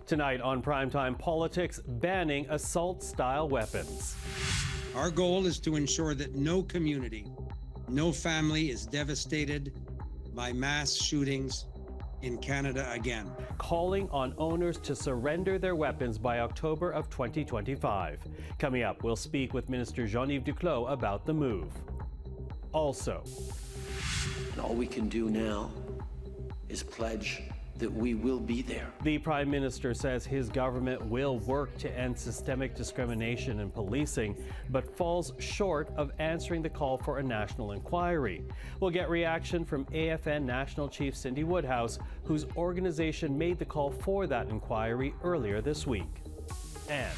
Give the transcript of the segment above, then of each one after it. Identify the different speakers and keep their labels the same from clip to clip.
Speaker 1: Tonight on Primetime Politics, banning assault-style weapons.
Speaker 2: Our goal is to ensure that no community, no family is devastated by mass shootings in Canada again.
Speaker 1: Calling on owners to surrender their weapons by October of 2025. Coming up, we'll speak with Minister Jean-Yves Duclos about the move. Also,
Speaker 3: and all we can do now is pledge that we will be there.
Speaker 1: The Prime Minister says his government will work to end systemic discrimination in policing, but falls short of answering the call for a national inquiry. We'll get reaction from AFN National Chief Cindy Woodhouse, whose organization made the call for that inquiry earlier this week. And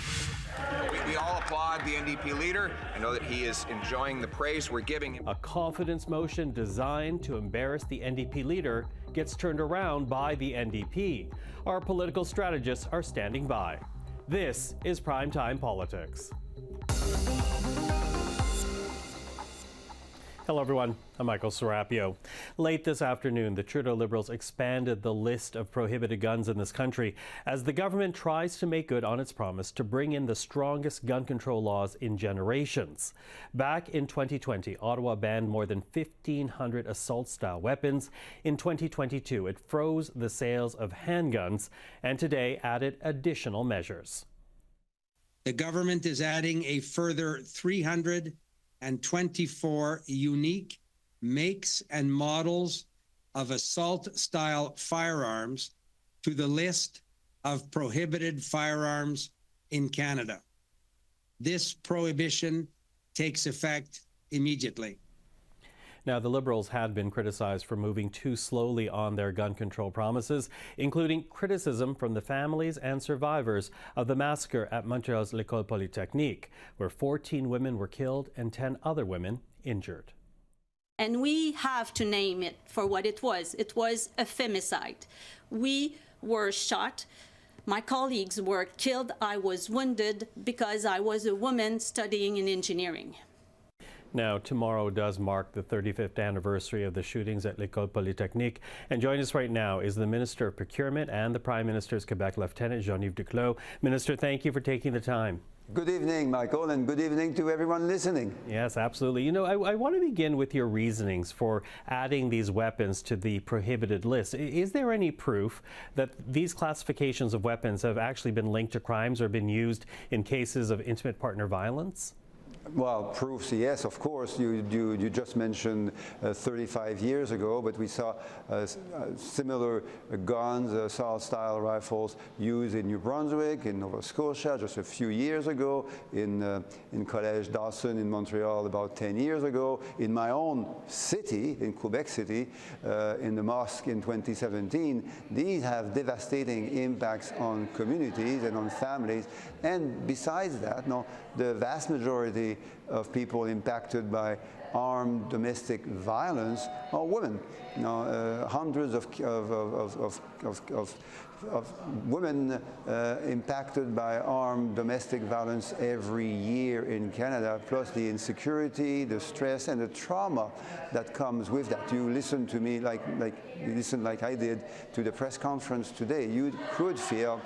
Speaker 4: we all applaud the NDP leader. I know that he is enjoying the praise we're giving him.
Speaker 1: A confidence motion designed to embarrass the NDP leader gets turned around by the NDP. Our political strategists are standing by. This is Primetime Politics. Hello everyone, I'm Michael Serapio. Late this afternoon, the Trudeau Liberals expanded the list of prohibited guns in this country as the government tries to make good on its promise to bring in the strongest gun control laws in generations. Back in 2020, Ottawa banned more than 1,500 assault-style weapons. In 2022, it froze the sales of handguns and today added additional measures.
Speaker 2: The government is adding a further 324 unique makes and models of assault-style firearms to the list of prohibited firearms in Canada. This prohibition takes effect immediately.
Speaker 1: Now, the Liberals had been criticized for moving too slowly on their gun control promises, including criticism from the families and survivors of the massacre at Montreal's L'École Polytechnique, where 14 women were killed and 10 other women injured.
Speaker 5: And we have to name it for what it was. It was a femicide. We were shot. My colleagues were killed. I was wounded because I was a woman studying in engineering.
Speaker 1: Now, tomorrow does mark the 35th anniversary of the shootings at L'École Polytechnique. And joining us right now is the Minister of Procurement and the Prime Minister's Quebec Lieutenant, Jean-Yves Duclos. Minister, thank you for taking the time.
Speaker 6: Good evening, Michael, and good evening to everyone listening.
Speaker 1: Yes, absolutely. You know, I want to begin with your reasonings for adding these weapons to the prohibited list. Is there any proof that these classifications of weapons have actually been linked to crimes or been used in cases of intimate partner violence?
Speaker 6: Well, proofs, yes, of course. You just mentioned 35 years ago, but we saw similar guns, assault-style rifles used in New Brunswick, in Nova Scotia just a few years ago, in Collège Dawson in Montreal about 10 years ago, in my own city, in Quebec City, in the mosque in 2017. These have devastating impacts on communities and on families. And besides that, no, the vast majority of people impacted by armed domestic violence are women. You know, hundreds of women impacted by armed domestic violence every year in Canada, plus the insecurity, the stress, and the trauma that comes with that. You listen to me like I did to the press conference today. You could feel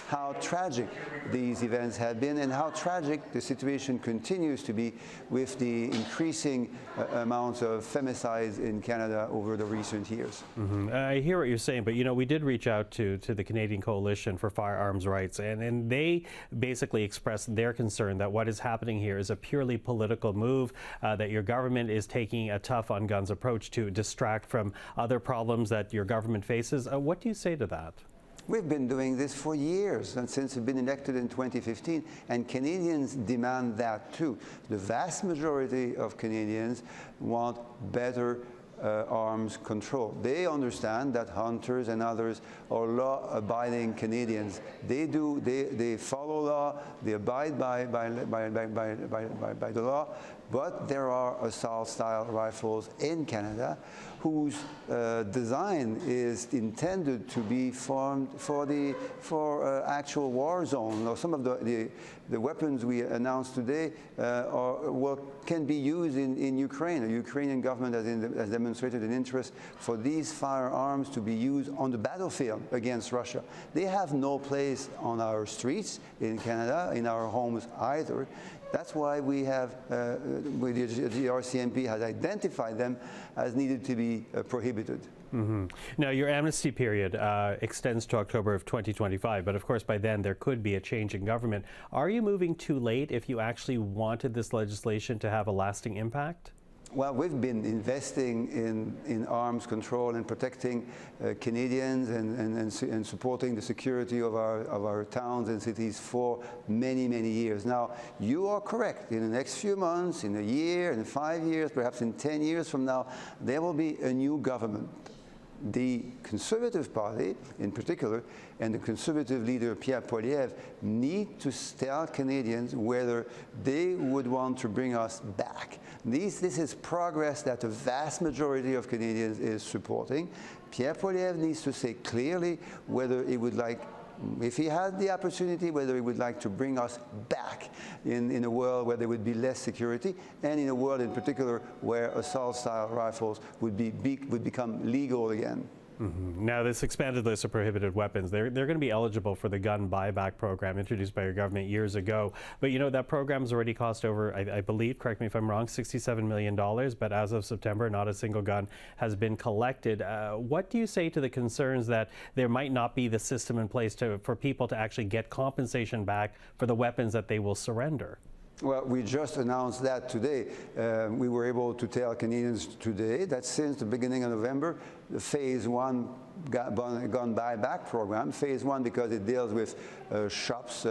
Speaker 6: how tragic these events have been and how tragic the situation continues to be with the increasing amounts of femicides in Canada over the recent years.
Speaker 1: Mm-hmm. I hear what you're saying, but you know, we did reach out to the Canadian Coalition for Firearms Rights, and they basically expressed their concern that what is happening here is a purely political move, that your government is taking a tough on guns approach to distract from other problems that your government faces. What do you say to that?
Speaker 6: We've been doing this for years, and since we've been elected in 2015, and Canadians demand that too. The vast majority of Canadians want better arms control. They understand that hunters and others are law-abiding Canadians. They follow law, they abide by the law, but there are assault-style rifles in Canada whose design is intended to be formed for actual war zones. Now, some of the weapons we announced today can be used in Ukraine. The Ukrainian government has demonstrated demonstrated an interest for these firearms to be used on the battlefield against Russia. They have no place on our streets in Canada, in our homes either. That's why we have, the RCMP has identified them as needed to be prohibited.
Speaker 1: Mm-hmm. Now, your amnesty period extends to October of 2025, but of course by then there could be a change in government. Are you moving too late if you actually wanted this legislation to have a lasting impact?
Speaker 6: Well, we've been investing in arms control and protecting Canadians and supporting the security of our towns and cities for many, many years. Now, you are correct. In the next few months, in a year, in 5 years, perhaps in 10 years from now, there will be a new government. The Conservative Party, in particular, and the Conservative leader, Pierre Poilievre, need to tell Canadians whether they would want to bring us back. This is progress that the vast majority of Canadians is supporting. Pierre Poilievre needs to say clearly whether he would like, if he had the opportunity, whether he would like to bring us back in a world where there would be less security, and in a world in particular where assault-style rifles would become legal again.
Speaker 1: Mm-hmm. Now, this expanded list of prohibited weapons, they're going to be eligible for the gun buyback program introduced by your government years ago. But you know, that program's already cost over, I believe, correct me if I'm wrong, $67 million. But as of September, not a single gun has been collected. What do you say to the concerns that there might not be the system in place for people to actually get compensation back for the weapons that they will surrender?
Speaker 6: Well, we just announced that today. We were able to tell Canadians today that since the beginning of November, the Phase 1 gun buyback program, Phase 1 because it deals with shops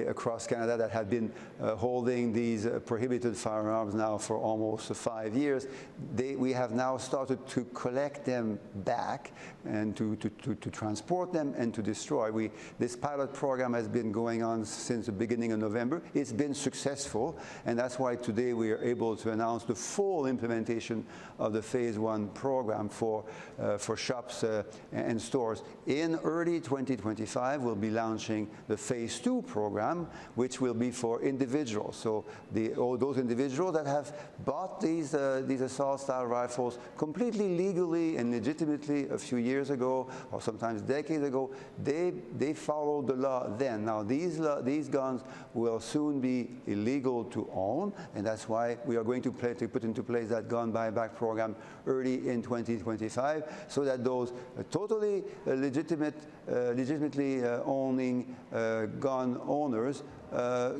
Speaker 6: across Canada that had been holding these prohibited firearms now for almost 5 years. We have now started to collect them back and to transport them and to destroy. This pilot program has been going on since the beginning of November. It's been successful, and that's why today we are able to announce the full implementation of the Phase 1 program for shops and stores. In early 2025, we'll be launching the Phase 2 program, which will be for individuals. So all those individuals that have bought these assault-style rifles completely legally and legitimately a few years ago, or sometimes decades ago, they followed the law then. Now these guns will soon be illegal to own, and that's why we are going to put into place that gun buyback program early in 2025, so that those totally legitimately owning gun owners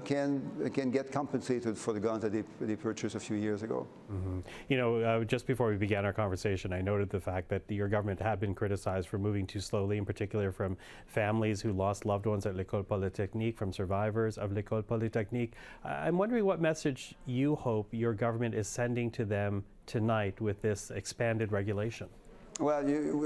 Speaker 6: can get compensated for the guns that they purchased a few years ago.
Speaker 1: Mm-hmm. You know, just before we began our conversation, I noted the fact that your government had been criticized for moving too slowly, in particular from families who lost loved ones at l'École Polytechnique, from survivors of l'École Polytechnique. I'm wondering what message you hope your government is sending to them tonight with this expanded regulation.
Speaker 6: Well,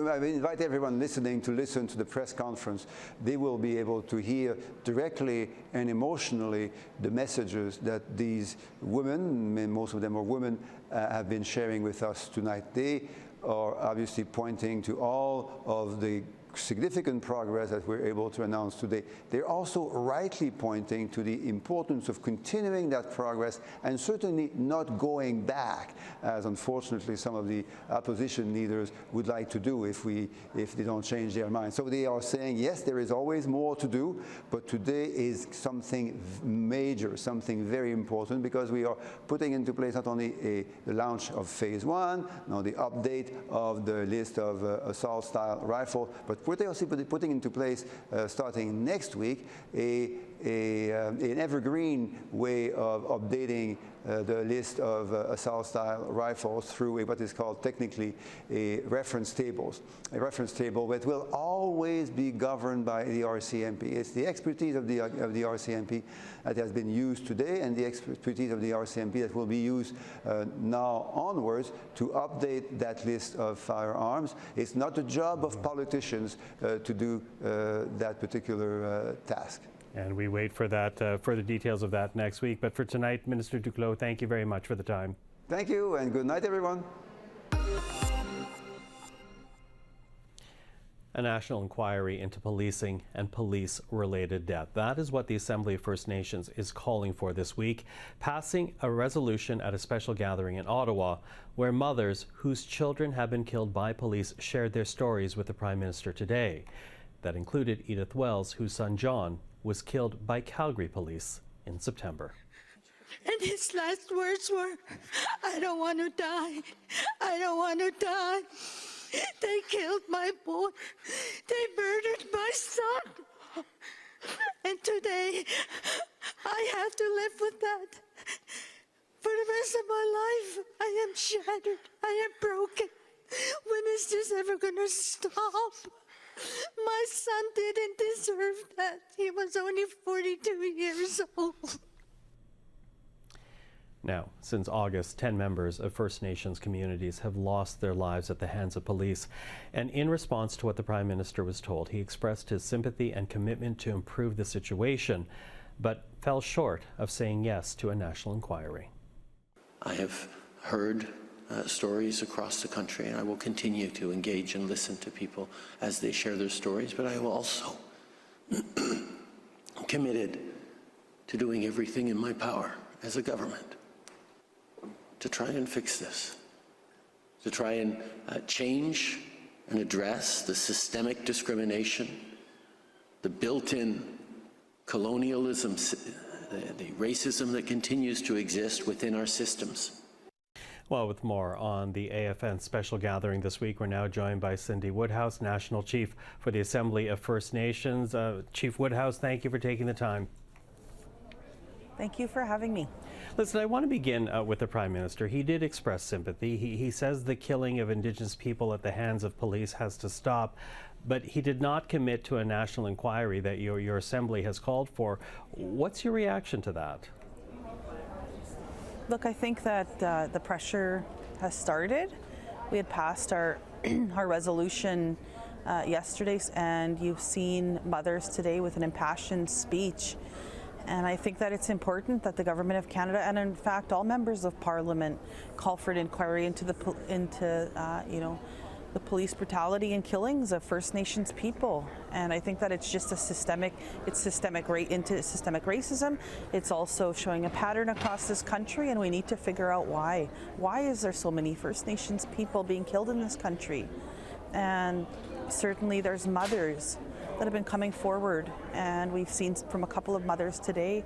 Speaker 6: I invite everyone listening to listen to the press conference. They will be able to hear directly and emotionally the messages that these women, most of them are women, have been sharing with us tonight. They are obviously pointing to all of the significant progress that we're able to announce today. They're also rightly pointing to the importance of continuing that progress and certainly not going back, as unfortunately some of the opposition leaders would like to do if they don't change their mind. So they are saying, yes, there is always more to do, but today is something major, something very important, because we are putting into place not only the launch of Phase 1, now the update of the list of assault-style rifles, but we're also putting into place, starting next week, an evergreen way of updating the list of assault-style rifles through what is called technically a reference table that will always be governed by the RCMP. It's the expertise of the RCMP that has been used today, and the expertise of the RCMP that will be used now onwards to update that list of firearms. It's not the job of politicians to do that particular task.
Speaker 1: And we wait for that further details of that next week. But for tonight, Minister Duclos, thank you very much for the time.
Speaker 6: Thank you, and good night, everyone.
Speaker 1: A national inquiry into policing and police-related death. That is what the Assembly of First Nations is calling for this week, passing a resolution at a special gathering in Ottawa, where mothers whose children have been killed by police shared their stories with the Prime Minister today. That included Edith Wells, whose son John was killed by Calgary police in September.
Speaker 7: And his last words were, "I don't want to die. I don't want to die. They killed my boy. They murdered my son. And today, I have to live with that. For the rest of my life, I am shattered. I am broken. When is this ever going to stop? My son didn't deserve that. He was only 42 years old."
Speaker 1: Now, since August, 10 members of First Nations communities have lost their lives at the hands of police. And in response to what the Prime Minister was told, he expressed his sympathy and commitment to improve the situation, but fell short of saying yes to a national inquiry.
Speaker 3: I have heard stories across the country, and I will continue to engage and listen to people as they share their stories, but I will also committed to doing everything in my power as a government to try and fix this, to try and change and address the systemic discrimination, the built-in colonialism, the racism that continues to exist within our systems.
Speaker 1: Well, with more on the AFN special gathering this week, we're now joined by Cindy Woodhouse, National Chief for the Assembly of First Nations. Chief Woodhouse, thank you for taking the time.
Speaker 8: Thank you for having me.
Speaker 1: Listen, I want to begin with the Prime Minister. He did express sympathy. He says the killing of Indigenous people at the hands of police has to stop, but he did not commit to a national inquiry that your Assembly has called for. What's your reaction to that?
Speaker 8: Look, I think that the pressure has started. We had passed our resolution yesterday, and you've seen mothers today with an impassioned speech. And I think that it's important that the Government of Canada, and in fact all members of Parliament, call for an inquiry into the police brutality and killings of First Nations people. And I think that it's just systemic racism. It's also showing a pattern across this country, and we need to figure out why. Why is there so many First Nations people being killed in this country? And certainly there's mothers that have been coming forward, and we've seen from a couple of mothers today,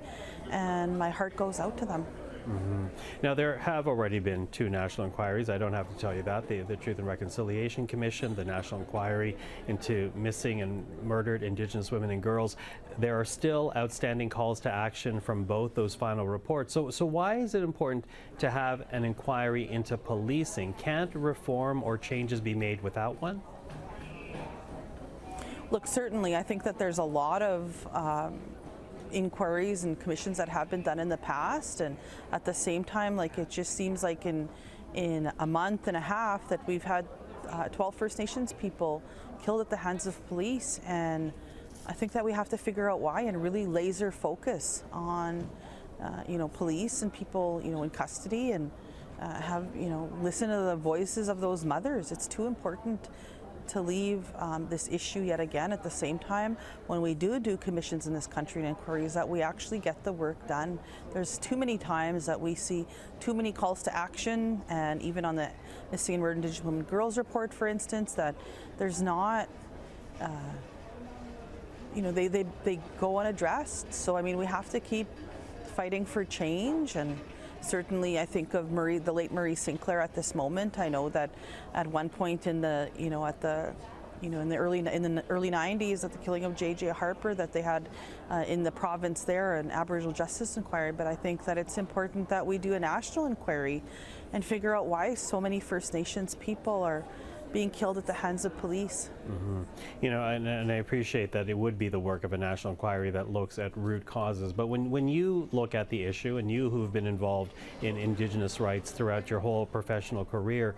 Speaker 8: and my heart goes out to them.
Speaker 1: Mm-hmm. Now, there have already been 2 national inquiries. I don't have to tell you that. The Truth and Reconciliation Commission, the National Inquiry into Missing and Murdered Indigenous Women and Girls. There are still outstanding calls to action from both those final reports. So why is it important to have an inquiry into policing? Can't reform or changes be made without one?
Speaker 8: Look, certainly, I think that there's a lot of inquiries and commissions that have been done in the past, and at the same time, like, it just seems like in a month and a half that we've had 12 First Nations people killed at the hands of police, and I think that we have to figure out why and really laser focus on police and people in custody, and listen to the voices of those mothers. It's too important to leave this issue yet again. At the same time, when we do commissions in this country and inquiries, that we actually get the work done. There's too many times that we see too many calls to action, and even on the Missing and Murdered Indigenous Women and Girls report, for instance, that there's not, they go unaddressed. So I mean, we have to keep fighting for change. And certainly, I think of the late Marie Sinclair at this moment. I know that at one point in the early 90s, at the killing of J.J. Harper, that they had in the province there an Aboriginal Justice Inquiry. But I think that it's important that we do a national inquiry and figure out why so many First Nations people are being killed at the hands of police.
Speaker 1: Mm-hmm. And I appreciate that it would be the work of a national inquiry that looks at root causes. But when you look at the issue, and you who've been involved in Indigenous rights throughout your whole professional career,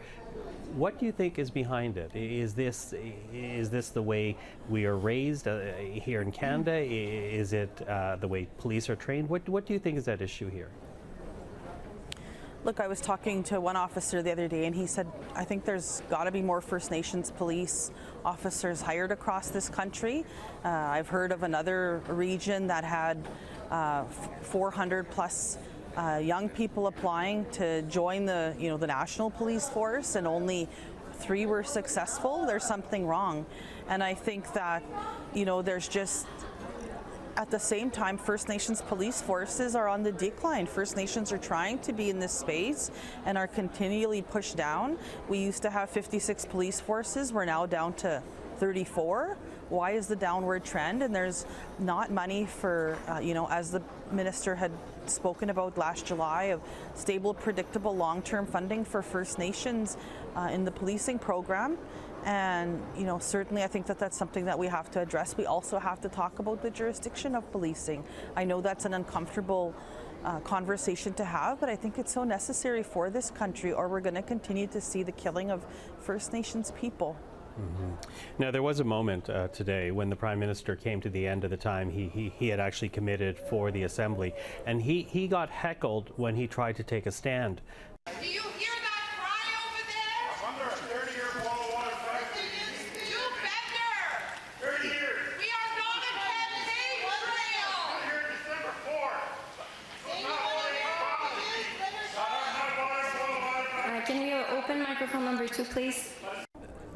Speaker 1: what do you think is behind it? Is this the way we are raised here in Canada? Is it the way police are trained? What do you think is at issue here?
Speaker 8: Look, I was talking to one officer the other day and he said, I think there's got to be more First Nations police officers hired across this country. I've heard of another region that had 400 plus young people applying to join the national police force, and only 3 were successful. There's something wrong. And I think that, there's just, at the same time, First Nations police forces are on the decline. First Nations are trying to be in this space and are continually pushed down. We used to have 56 police forces. We're now down to 34. Why is the downward trend? And there's not money for, as the minister had spoken about last July, of stable, predictable, long-term funding for First Nations in the policing program. And, certainly I think that that's something that we have to address. We also have to talk about the jurisdiction of policing. I know that's an uncomfortable conversation to have, but I think it's so necessary for this country, or we're going to continue to see the killing of First Nations people.
Speaker 1: Now, there was a moment today when the Prime Minister came to the end of the time he had actually committed for the Assembly, and he got heckled when he tried to take a stand.
Speaker 9: Do you hear that cry over there?
Speaker 10: I'm under a 30-year boil of water factory.
Speaker 9: Do better.
Speaker 10: 30 years.
Speaker 9: We are not a campaign trail.
Speaker 10: I'm here December 4th.
Speaker 11: Can we go open microphone number 2, please?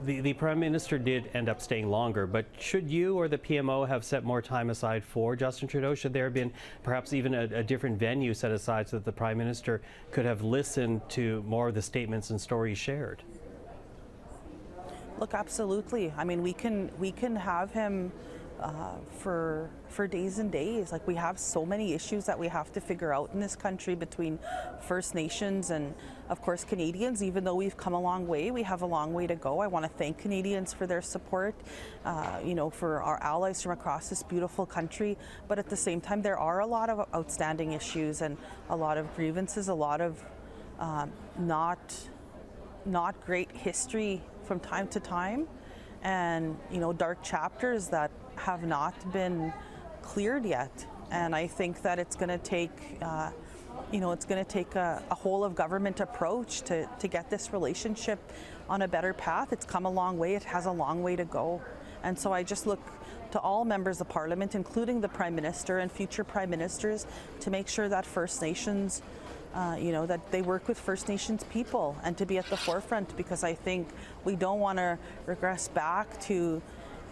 Speaker 1: The Prime Minister did end up staying longer, but should you or the PMO have set more time aside for Justin Trudeau? Should there have been perhaps even a different venue set aside so that the Prime Minister could have listened to more of the statements and stories shared?
Speaker 8: Look, absolutely. I mean, we can have him for days and days. Like, we have so many issues that we have to figure out in this country between First Nations and, of course, Canadians. Even though we've come a long way, we have a long way to go. I want to thank Canadians for their support, for our allies from across this beautiful country. But at the same time, there are a lot of outstanding issues and a lot of grievances, a lot of not great history from time to time, and dark chapters that have not been cleared yet. And I think that it's going to take a whole of government approach to get this relationship on a better path. It's come a long way. It has a long way to go. And so I just look to all members of Parliament, including the Prime Minister and future Prime Ministers, to make sure that First Nations that they work with First Nations people and to be at the forefront, because I think we don't want to regress back to,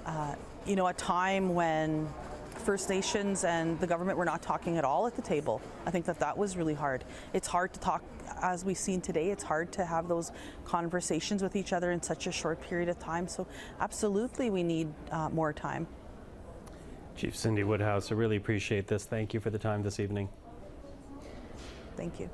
Speaker 8: a time when First Nations and the government were not talking at all at the table. I think that was really hard. It's hard to talk, as we've seen today, it's hard to have those conversations with each other in such a short period of time. So absolutely we need more time.
Speaker 1: Chief Cindy Woodhouse, I really appreciate this. Thank you for the time this evening.
Speaker 8: Thank you.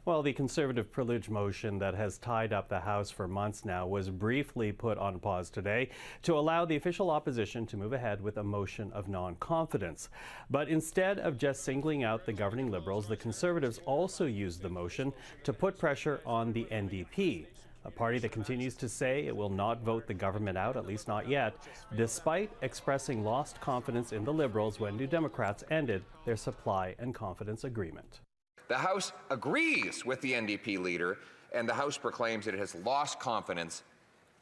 Speaker 1: Well, the Conservative privilege motion that has tied up the House for months now was briefly put on pause today to allow the official opposition to move ahead with a motion of non-confidence. But instead of just singling out the governing Liberals, the Conservatives also used the motion to put pressure on the NDP, a party that continues to say it will not vote the government out, at least not yet, despite expressing lost confidence in the Liberals when New Democrats ended their supply and confidence agreement.
Speaker 4: The House agrees with the NDP leader, and the House proclaims that it has lost confidence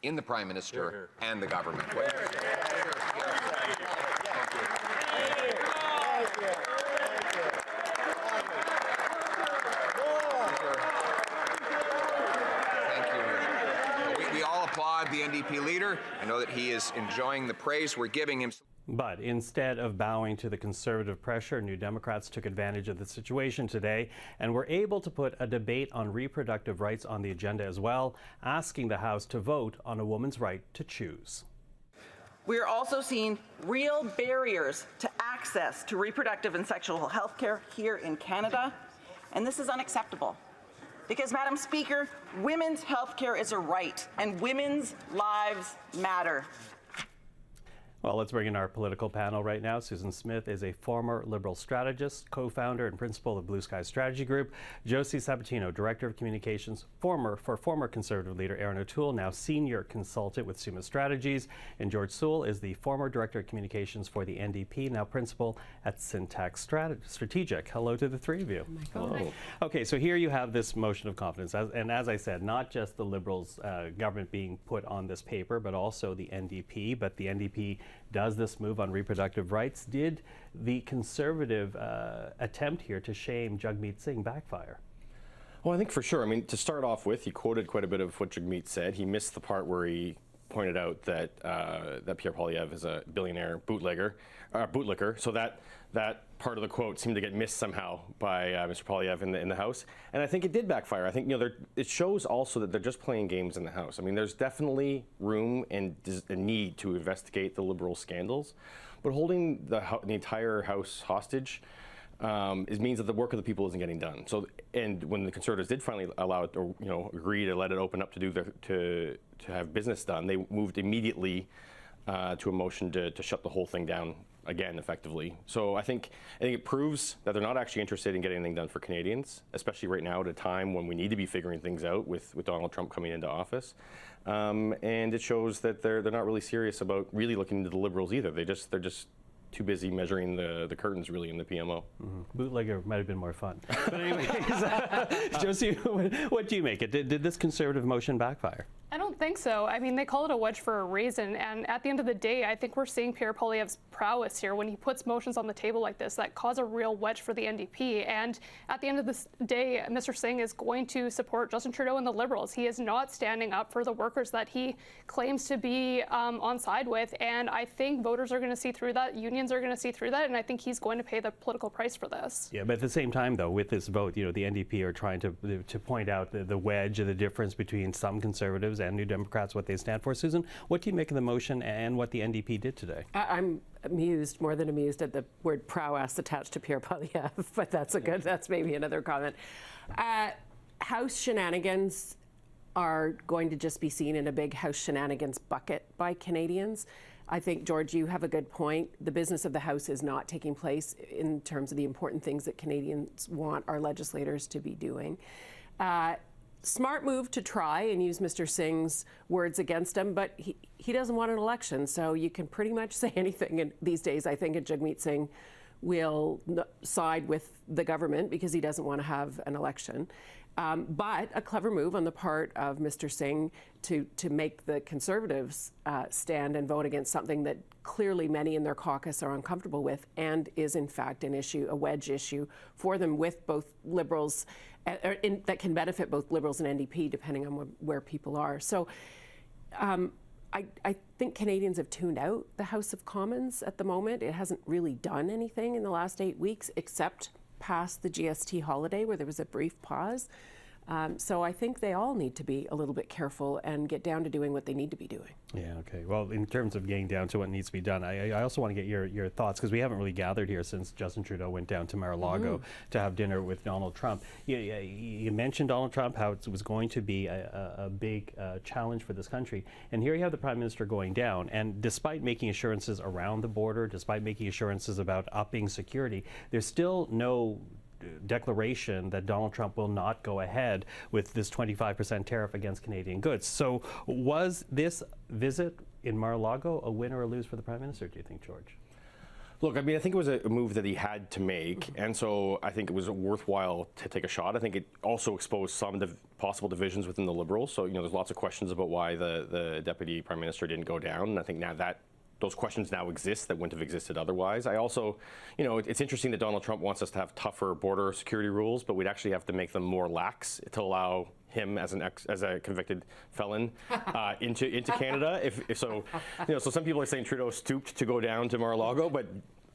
Speaker 4: in the Prime Minister and the government. We all applaud the NDP leader. I know that he is enjoying the praise we're giving him.
Speaker 1: But instead of bowing to the Conservative pressure, New Democrats took advantage of the situation today and were able to put a debate on reproductive rights on the agenda as well, asking the House to vote on a woman's right to choose.
Speaker 12: We are also seeing real barriers to access to reproductive and sexual health care here in Canada, and this is unacceptable. Because, Madam Speaker, women's health care is a right, and women's lives matter.
Speaker 1: Well, let's bring in our political panel right now. Susan Smith is a former Liberal strategist, co-founder and principal of Blue Sky Strategy Group. Josie Sabatino, Director of Communications, former Conservative leader Aaron O'Toole, now Senior Consultant with Summa Strategies. And George Soule is the former Director of Communications for the NDP, now Principal at Syntax Strategic. Hello to the three of you.
Speaker 13: Hello.
Speaker 1: Okay, so here you have this motion of confidence. And as I said, not just the Liberals government being put on this paper, but also the NDP. But the NDP does this move on reproductive rights. Did the Conservative attempt here to shame Jagmeet Singh backfire?
Speaker 13: Well, I think for sure. I mean, to start off with, he quoted quite a bit of what Jagmeet said. He missed the part where he pointed out that that Pierre Poilievre is a billionaire bootlicker. So that part of the quote seemed to get missed somehow by Mr. Poilievre in the House, and I think it did backfire. I think it shows also that they're just playing games in the House. I mean, there's definitely room and a need to investigate the Liberal scandals, but holding the entire House hostage means that the work of the people isn't getting done. So, and when the Conservatives did finally allow it, or agree to let it open up to have business done, they moved immediately to a motion to shut the whole thing down again, effectively. So I think it proves that they're not actually interested in getting anything done for Canadians, especially right now at a time when we need to be figuring things out with Donald Trump coming into office. And it shows that they're not really serious about really looking into the Liberals either. They're just too busy measuring the curtains, really, in the PMO.
Speaker 1: Mm-hmm. Bootlegger might have been more fun. But anyways, Josie, what do you make it? Did this Conservative motion backfire?
Speaker 14: I don't think so. I mean, they call it a wedge for a reason, and at the end of the day, I think we're seeing Pierre Poilievre's prowess here when he puts motions on the table like this that cause a real wedge for the NDP. And at the end of this day, Mr. Singh is going to support Justin Trudeau and the Liberals. He is not standing up for the workers that he claims to be on side with, and I think voters are going to see through that, unions are going to see through that, and I think he's going to pay the political price for this.
Speaker 1: Yeah, but at the same time, though, with this vote, the NDP are trying to point out the wedge or the difference between some Conservatives and New Democrats, what they stand for. Susan, what do you make of the motion and what the NDP did today?
Speaker 15: I'm amused, more than amused, at the word prowess attached to Pierre Poilievre, but that's maybe another comment. House shenanigans are going to just be seen in a big House shenanigans bucket by Canadians. I think, George, you have a good point. The business of the House is not taking place in terms of the important things that Canadians want our legislators to be doing. Smart move to try and use Mr. Singh's words against him, but he doesn't want an election, so you can pretty much say anything these days. I think Jagmeet Singh will side with the government because he doesn't want to have an election. But a clever move on the part of Mr. Singh to make the Conservatives stand and vote against something that clearly many in their caucus are uncomfortable with, and is in fact an issue, a wedge issue for them with both Liberals, that can benefit both Liberals and NDP depending on where people are. So I think Canadians have tuned out the House of Commons at the moment. It hasn't really done anything in the last 8 weeks except past the GST holiday where there was a brief pause. So I think they all need to be a little bit careful and get down to doing what they need to be doing.
Speaker 1: Yeah, okay. Well, in terms of getting down to what needs to be done, I also want to get your thoughts, because we haven't really gathered here since Justin Trudeau went down to Mar-a-Lago to have dinner with Donald Trump. You mentioned Donald Trump, how it was going to be a big challenge for this country. And here you have the Prime Minister going down, and despite making assurances around the border, despite making assurances about upping security, there's still no declaration that Donald Trump will not go ahead with this 25% tariff against Canadian goods. So was this visit in Mar-a-Lago a win or a lose for the Prime Minister, do you think, George?
Speaker 13: Look, I mean, I think it was a move that he had to make, and so I think it was worthwhile to take a shot. I think it also exposed some possible divisions within the Liberals. So, there's lots of questions about why the Deputy Prime Minister didn't go down, and I think now that those questions now exist that wouldn't have existed otherwise. I also, it's interesting that Donald Trump wants us to have tougher border security rules, but we'd actually have to make them more lax to allow him as a convicted felon into Canada. So some people are saying Trudeau stooped to go down to Mar-a-Lago, but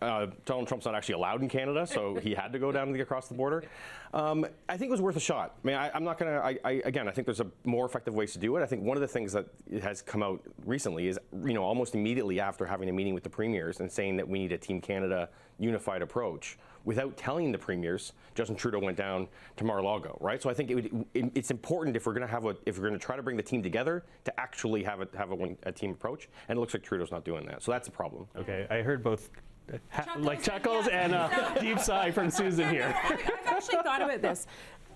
Speaker 13: Donald Trump's not actually allowed in Canada, so he had to go down across the border. I think it was worth a shot. I mean, I'm not going to, again, I think there's more effective ways to do it. I think one of the things that has come out recently is, almost immediately after having a meeting with the premiers and saying that we need a Team Canada unified approach, without telling the premiers, Justin Trudeau went down to Mar-a-Lago, right? So I think it's important if we're going to try to bring the team together to actually have a team approach, and it looks like Trudeau's not doing that. So that's a problem.
Speaker 1: Okay, I heard both chuckles and a deep sigh from Susan here.
Speaker 15: I've actually thought about this.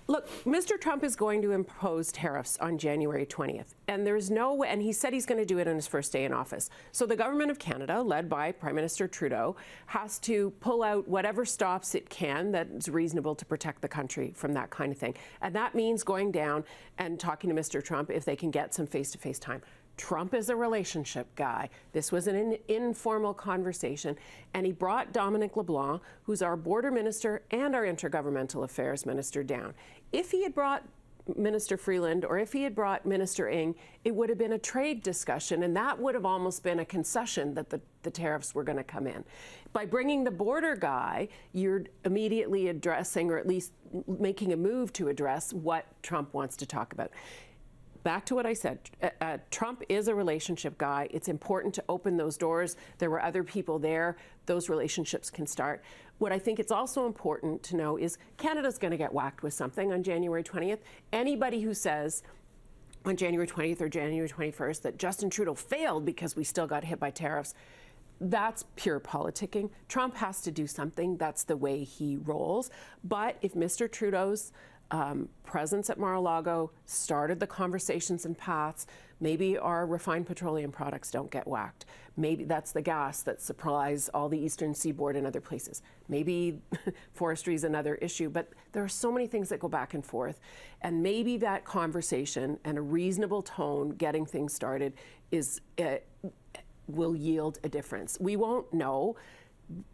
Speaker 15: Look, Mr. Trump is going to impose tariffs on January 20th, and there's no way, and he said he's going to do it on his first day in office. So the government of Canada, led by Prime Minister Trudeau, has to pull out whatever stops it can that's reasonable to protect the country from that kind of thing. And that means going down and talking to Mr. Trump if they can get some face-to-face time. Trump is a relationship guy. This was an informal conversation, and he brought Dominic LeBlanc, who's our border minister and our intergovernmental affairs minister, down. If he had brought Minister Freeland or if he had brought Minister Ng, it would have been a trade discussion, and that would have almost been a concession that the tariffs were going to come in. By bringing the border guy, you're immediately addressing, or at least making a move to address, what Trump wants to talk about. Back to what I said, Trump is a relationship guy. It's important to open those doors. There were other people there. Those relationships can start. What I think it's also important to know is Canada's going to get whacked with something on January 20th. Anybody who says on January 20th or January 21st that Justin Trudeau failed because we still got hit by tariffs, that's pure politicking. Trump has to do something. That's the way he rolls. But if Mr. Trudeau's presence at Mar-a-Lago started the conversations and paths, maybe our refined petroleum products don't get whacked. Maybe that's the gas that supplies all the eastern seaboard and other places. Maybe forestry is another issue, but there are so many things that go back and forth. And maybe that conversation and a reasonable tone getting things started will yield a difference. We won't know.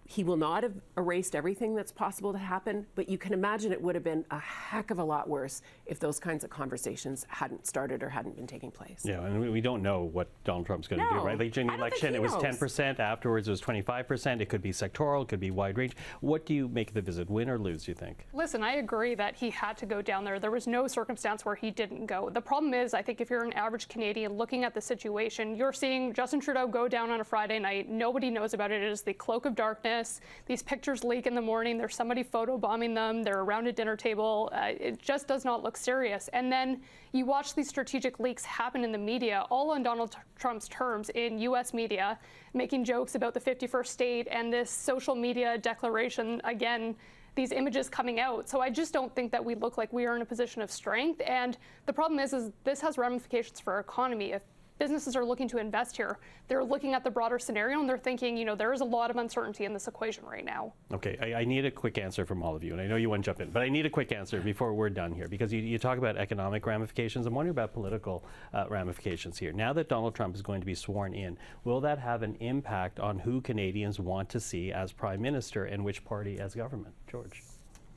Speaker 15: He will not have erased everything that's possible to happen, but you can imagine it would have been a heck of a lot worse if those kinds of conversations hadn't started or hadn't been taking place.
Speaker 1: Yeah, and we don't know what Donald Trump's going to do, right? Like during the election, it was 10%. Afterwards, it was 25%. It could be sectoral. It could be wide range. What do you make of the visit? Win or lose, do you think?
Speaker 14: Listen, I agree that he had to go down there. There was no circumstance where he didn't go. The problem is, I think if you're an average Canadian looking at the situation, you're seeing Justin Trudeau go down on a Friday night. Nobody knows about it. It is the cloak of darkness. These pictures leak in the morning. There's somebody photobombing them. They're around a dinner table. It just does not look serious. And then you watch these strategic leaks happen in the media, all on Donald Trump's terms in U.S. media, making jokes about the 51st state and this social media declaration, again, these images coming out. So I just don't think that we look like we are in a position of strength. And the problem is this has ramifications for our economy. If businesses are looking to invest here, they're looking at the broader scenario and they're thinking, there is a lot of uncertainty in this equation right now.
Speaker 1: Okay, I need a quick answer from all of you, and I know you want to jump in, but I need a quick answer before we're done here, because you talk about economic ramifications. I'm wondering about political ramifications here. Now that Donald Trump is going to be sworn in, will that have an impact on who Canadians want to see as Prime Minister and which party as government? George?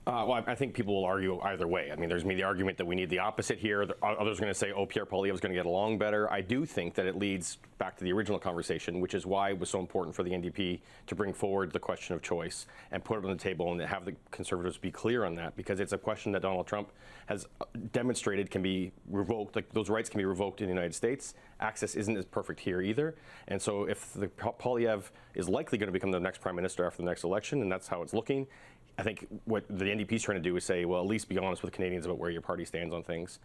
Speaker 13: Well, I think people will argue either way. I mean, there's the argument that we need the opposite here. Others are going to say, oh, Pierre Poilievre is going to get along better. I do think that it leads back to the original conversation, which is why it was so important for the NDP to bring forward the question of choice and put it on the table and have the Conservatives be clear on that, because it's a question that Donald Trump has demonstrated can be revoked. Like, those rights can be revoked in the United States. Access isn't as perfect here either. And so if the Poilievre is likely going to become the next Prime Minister after the next election, and that's how it's looking, I think what the NDP is trying to do is say, well, at least be honest with Canadians about where your party stands on things.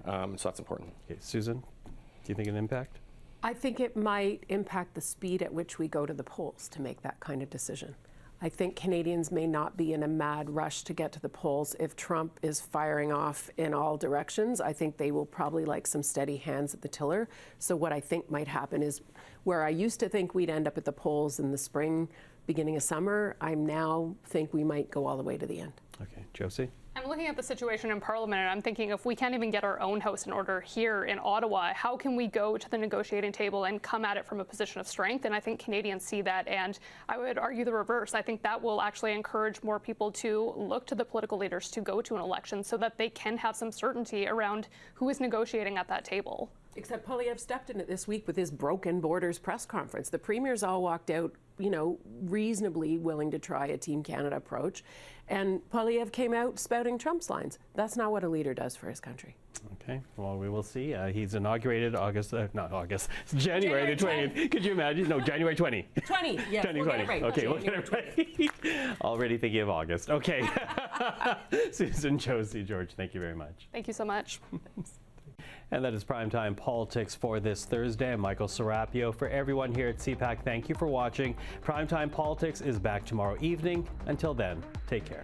Speaker 13: So that's important.
Speaker 1: Okay, Susan, do you think an impact?
Speaker 15: I think it might impact the speed at which we go to the polls to make that kind of decision. I think Canadians may not be in a mad rush to get to the polls if Trump is firing off in all directions. I think they will probably like some steady hands at the tiller. So what I think might happen is, where I used to think we'd end up at the polls in the spring, beginning of summer, I now think we might go all the way to the end.
Speaker 1: Okay, Josie?
Speaker 14: I'm looking at the situation in Parliament and I'm thinking, if we can't even get our own house in order here in Ottawa, how can we go to the negotiating table and come at it from a position of strength? And I think Canadians see that, and I would argue the reverse. I think that will actually encourage more people to look to the political leaders to go to an election so that they can have some certainty around who is negotiating at that table.
Speaker 15: Except Poilievre stepped in it this week with his broken borders press conference. The premiers all walked out you know, reasonably willing to try a Team Canada approach. And Poilievre came out spouting Trump's lines. That's not what a leader does for his country.
Speaker 1: Okay, well, we will see. He's inaugurated January the 20th. Could you imagine? No, January 20.
Speaker 15: 20, yes, we'll get it right.
Speaker 1: Okay, we'll get it right. Already thinking of August. Okay. Susan, Josie, George, thank you very much.
Speaker 14: Thank you so much.
Speaker 1: And that is Primetime Politics for this Thursday. I'm Michael Serapio. For everyone here at CPAC, thank you for watching. Primetime Politics is back tomorrow evening. Until then, take care.